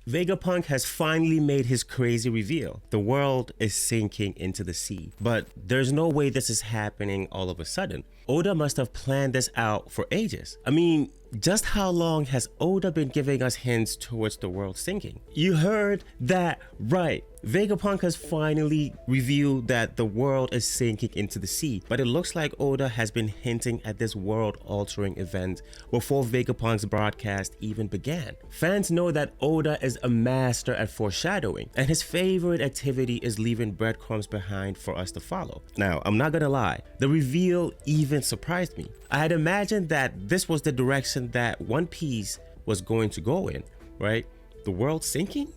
Vegapunk has finally made his crazy reveal. The world is sinking into the sea. But there's no way this is happening all of a sudden. Oda must have planned this out for ages. I mean, just how long has Oda been giving us hints towards the world sinking? You heard that right. Vegapunk has finally revealed that the world is sinking into the sea, but it looks like Oda has been hinting at this world-altering event before Vegapunk's broadcast even began. Fans know that Oda is a master at foreshadowing, and his favorite activity is leaving breadcrumbs behind for us to follow. Now, I'm not gonna lie, the reveal even surprised me. I had imagined that this was the direction that One Piece was going to go in, right? The world sinking?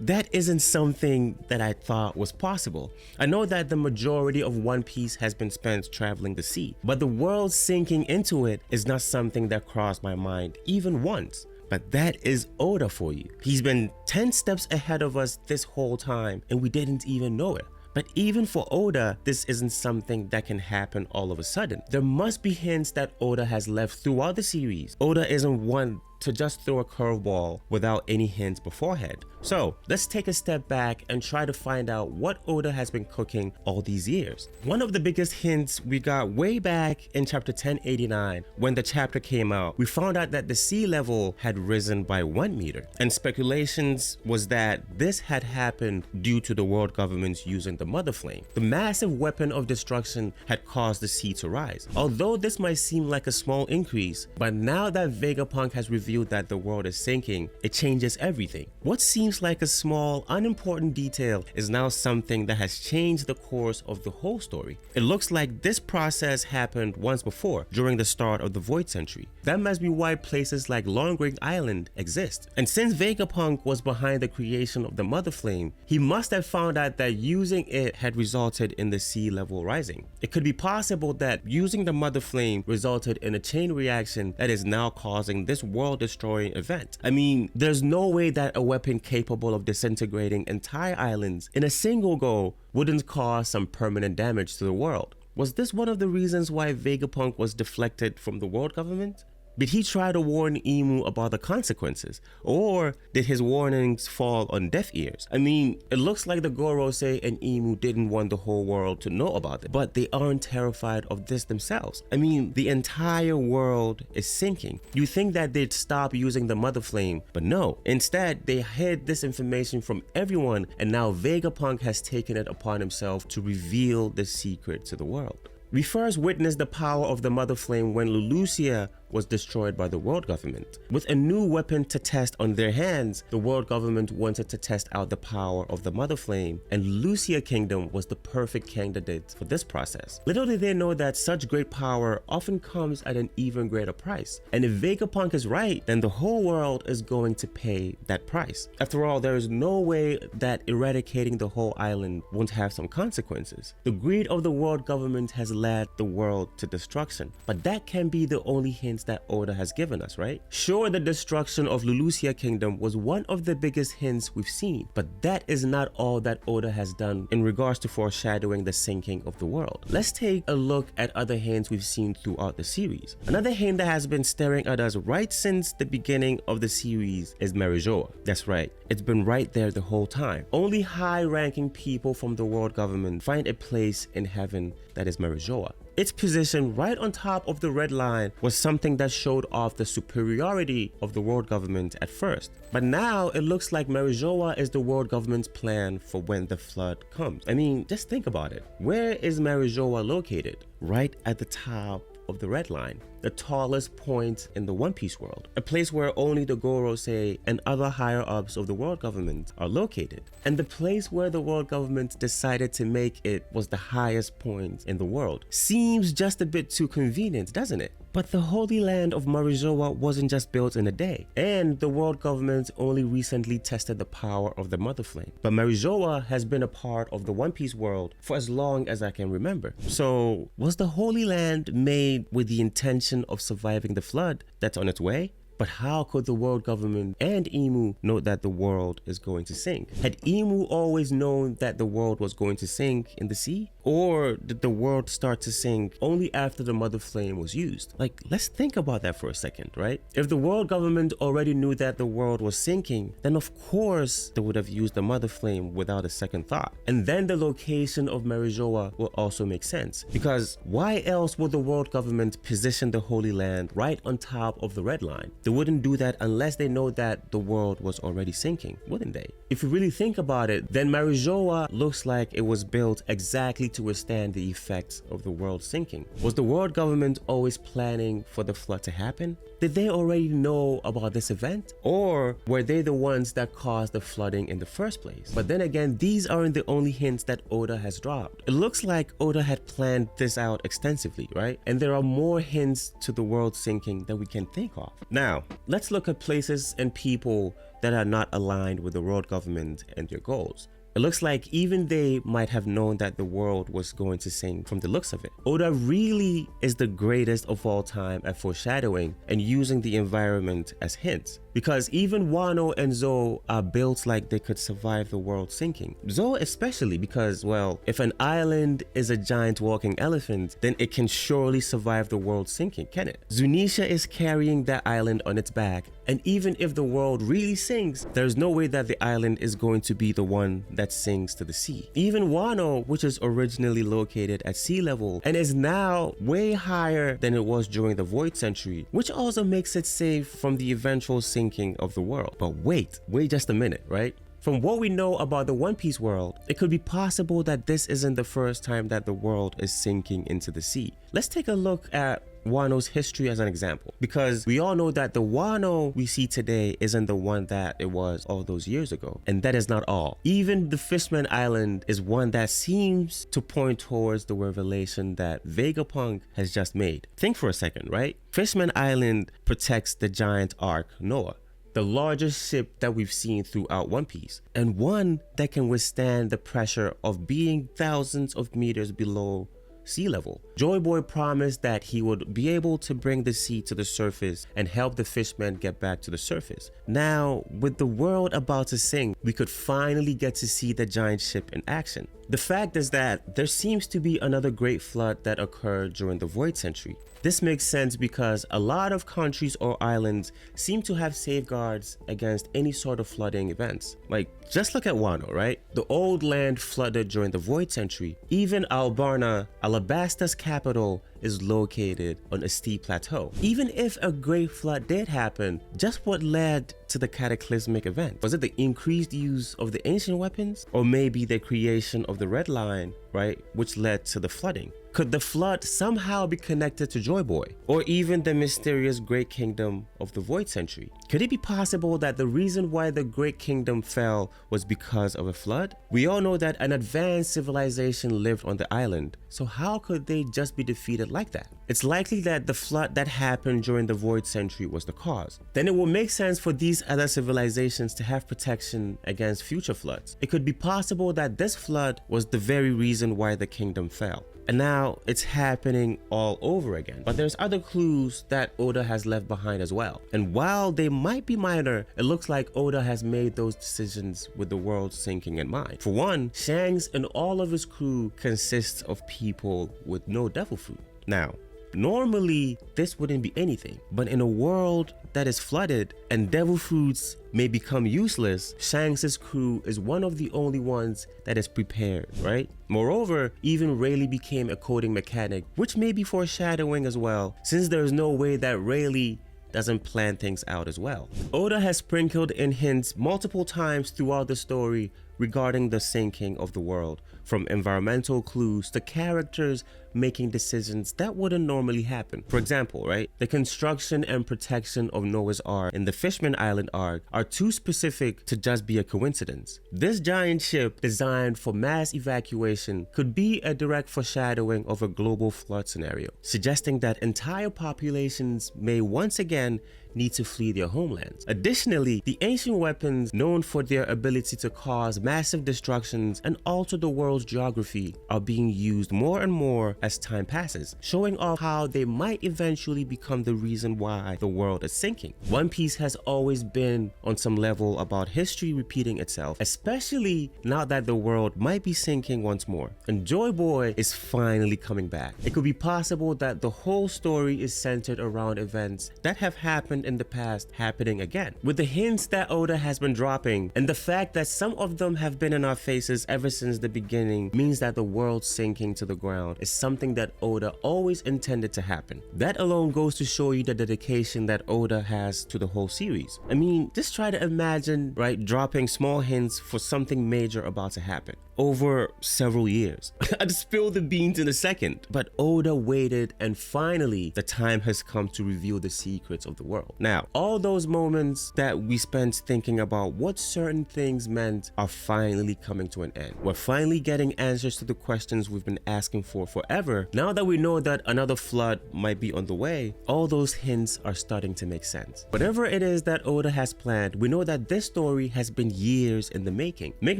That isn't something that I thought was possible. I know that the majority of One Piece has been spent traveling the sea, but the world sinking into it is not something that crossed my mind even once. But that is Oda for you. He's been 10 steps ahead of us this whole time and we didn't even know it. But even for Oda, this isn't something that can happen all of a sudden. There must be hints that Oda has left throughout the series. Oda isn't one to just throw a curveball without any hints beforehand. So let's take a step back and try to find out what Oda has been cooking all these years. One of the biggest hints we got way back in chapter 1089 when the chapter came out, we found out that the sea level had risen by 1 meter, and speculations was that this had happened due to the world governments using the Mother Flame. The massive weapon of destruction had caused the sea to rise. Although this might seem like a small increase, but now that Vegapunk has revealed that the world is sinking, it changes everything. What seems like a small, unimportant detail is now something that has changed the course of the whole story. It looks like this process happened once before, during the start of the Void Century. That must be why places like Long Ring Island exist. And since Vegapunk was behind the creation of the Mother Flame, he must have found out that using it had resulted in the sea level rising. It could be possible that using the Mother Flame resulted in a chain reaction that is now causing this world-destroying event. I mean, there's no way that a weapon capable of disintegrating entire islands in a single go wouldn't cause some permanent damage to the world. Was this one of the reasons why Vegapunk was deflected from the world government? Did he try to warn Imu about the consequences? Or did his warnings fall on deaf ears? I mean, it looks like the Gorosei and Imu didn't want the whole world to know about it, but they aren't terrified of this themselves. I mean, the entire world is sinking. You think that they'd stop using the Mother Flame, but no. Instead, they hid this information from everyone, and now Vegapunk has taken it upon himself to reveal the secret to the world. We first witnessed the power of the Mother Flame when Lulusia was destroyed by the world government. With a new weapon to test on their hands, the world government wanted to test out the power of the Mother Flame, and Lulusia Kingdom was the perfect candidate for this process. Little did they know that such great power often comes at an even greater price, and if Vegapunk is right, then the whole world is going to pay that price. After all, there is no way that eradicating the whole island won't have some consequences. The greed of the world government has led the world to destruction, but that can be the only hint that Oda has given us, right? Sure, the destruction of Lulusia Kingdom was one of the biggest hints we've seen, but that is not all that Oda has done in regards to foreshadowing the sinking of the world. Let's take a look at other hints we've seen throughout the series. Another hint that has been staring at us right since the beginning of the series is Mary Geoise. That's right, it's been right there the whole time. Only high-ranking people from the world government find a place in heaven that is Mary Geoise. Its position right on top of the red line was something that showed off the superiority of the world government at first. But now it looks like Mary Geoise is the world government's plan for when the flood comes. I mean, just think about it. Where is Mary Geoise located? Right at the top of the red line, the tallest point in the One Piece world, a place where only the Gorosei and other higher ups of the world government are located. And the place where the world government decided to make it was the highest point in the world. Seems just a bit too convenient, doesn't it? But the Holy Land of Mary Geoise wasn't just built in a day, and the world government only recently tested the power of the Mother Flame. But Mary Geoise has been a part of the One Piece world for as long as I can remember. So was the Holy Land made with the intention of surviving the flood that's on its way? But how could the world government and Imu know that the world is going to sink? Had Imu always known that the world was going to sink in the sea? Or did the world start to sink only after the mother flame was used? Like, let's think about that for a second, right? If the world government already knew that the world was sinking, then of course they would have used the mother flame without a second thought. And then the location of Mary Geoise will also make sense, because why else would the world government position the Holy Land right on top of the red line? They wouldn't do that unless they know that the world was already sinking, wouldn't they? If you really think about it, then Mary Geoise looks like it was built exactly to withstand the effects of the world sinking. Was the world government always planning for the flood to happen? Did they already know about this event? Or were they the ones that caused the flooding in the first place? But then again, these aren't the only hints that Oda has dropped. It looks like Oda had planned this out extensively, right? And there are more hints to the world sinking that we can think of. Now, let's look at places and people that are not aligned with the world government and their goals. It looks like even they might have known that the world was going to sink from the looks of it. Oda really is the greatest of all time at foreshadowing and using the environment as hints. Because even Wano and Zou are built like they could survive the world sinking. Zou especially because, well, if an island is a giant walking elephant, then it can surely survive the world sinking, can it? Zunisha is carrying that island on its back, and even if the world really sinks, there's no way that the island is going to be the one that sinks to the sea. Even Wano, which is originally located at sea level and is now way higher than it was during the Void Century, which also makes it safe from the eventual sinking of the world. But wait just a minute, right? From what we know about the One Piece world, it could be possible that this isn't the first time that the world is sinking into the sea. Let's take a look at Wano's history as an example, because we all know that the Wano we see today isn't the one that it was all those years ago. And that is not all. Even the Fishman Island is one that seems to point towards the revelation that Vegapunk has just made. Think for a second, right? Fishman Island protects the giant Ark Noah, the largest ship that we've seen throughout One Piece, and one that can withstand the pressure of being thousands of meters below sea level. Joy Boy promised that he would be able to bring the sea to the surface and help the fishmen get back to the surface. Now, with the world about to sink, we could finally get to see the giant ship in action. The fact is that there seems to be another great flood that occurred during the Void Century. This makes sense because a lot of countries or islands seem to have safeguards against any sort of flooding events. Like, just look at Wano, right? The old land flooded during the Void Century. Even Albarna, Alabasta's capital, is located on a steep plateau. Even if a great flood did happen, just what led to the cataclysmic event? Was it the increased use of the ancient weapons? Or maybe the creation of the Red Line, right, which led to the flooding? Could the flood somehow be connected to Joy Boy? Or even the mysterious Great Kingdom of the Void Century? Could it be possible that the reason why the Great Kingdom fell was because of a flood? We all know that an advanced civilization lived on the island, so how could they just be defeated like that? It's likely that the flood that happened during the Void Century was the cause. Then it will make sense for these other civilizations to have protection against future floods. It could be possible that this flood was the very reason why the kingdom fell. And now it's happening all over again. But there's other clues that Oda has left behind as well. And while they might be minor, it looks like Oda has made those decisions with the world sinking in mind. For one, Shanks and all of his crew consists of people with no devil fruit. Now, normally this wouldn't be anything, but in a world that is flooded and devil fruits may become useless, Shanks' crew is one of the only ones that is prepared, right? Moreover, even Rayleigh became a coding mechanic, which may be foreshadowing as well, since there's no way that Rayleigh doesn't plan things out as well. Oda has sprinkled in hints multiple times throughout the story regarding the sinking of the world, from environmental clues to characters making decisions that wouldn't normally happen. For example, right, the construction and protection of Noah's Ark in the Fishman Island arc are too specific to just be a coincidence. This giant ship designed for mass evacuation could be a direct foreshadowing of a global flood scenario, suggesting that entire populations may once again need to flee their homelands. Additionally, the ancient weapons known for their ability to cause massive destructions and alter the world's geography are being used more and more as time passes, showing off how they might eventually become the reason why the world is sinking. One Piece has always been on some level about history repeating itself, especially now that the world might be sinking once more. And Joy Boy is finally coming back. It could be possible that the whole story is centered around events that have happened in the past happening again. With the hints that Oda has been dropping, and the fact that some of them have been in our faces ever since the beginning, means that the world sinking to the ground is something that Oda always intended to happen. That alone goes to show you the dedication that Oda has to the whole series. I mean, just try to imagine, right, dropping small hints for something major about to happen over several years. I'd spill the beans in a second, but Oda waited, and finally the time has come to reveal the secrets of the world. Now, all those moments that we spent thinking about what certain things meant are finally coming to an end. We're finally getting answers to the questions we've been asking for forever. Now that we know that another flood might be on the way, all those hints are starting to make sense. Whatever it is that Oda has planned, we know that this story has been years in the making. Make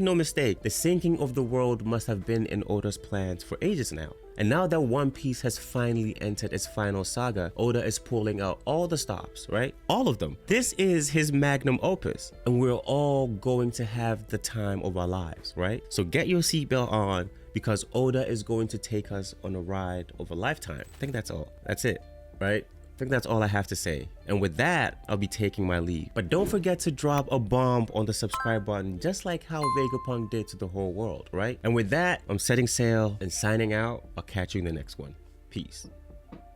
no mistake, the sinking of the world must have been in Oda's plans for ages now. And now that One Piece has finally entered its final saga, Oda is pulling out all the stops, right? All of them. This is his magnum opus, and we're all going to have the time of our lives, right? So get your seatbelt on, because Oda is going to take us on a ride of a lifetime. I think that's all. That's it, right? I think that's all I have to say. And with that, I'll be taking my leave. But don't forget to drop a bomb on the subscribe button, just like how Vegapunk did to the whole world, right? And with that, I'm setting sail and signing out. I'll catch you in the next one. Peace.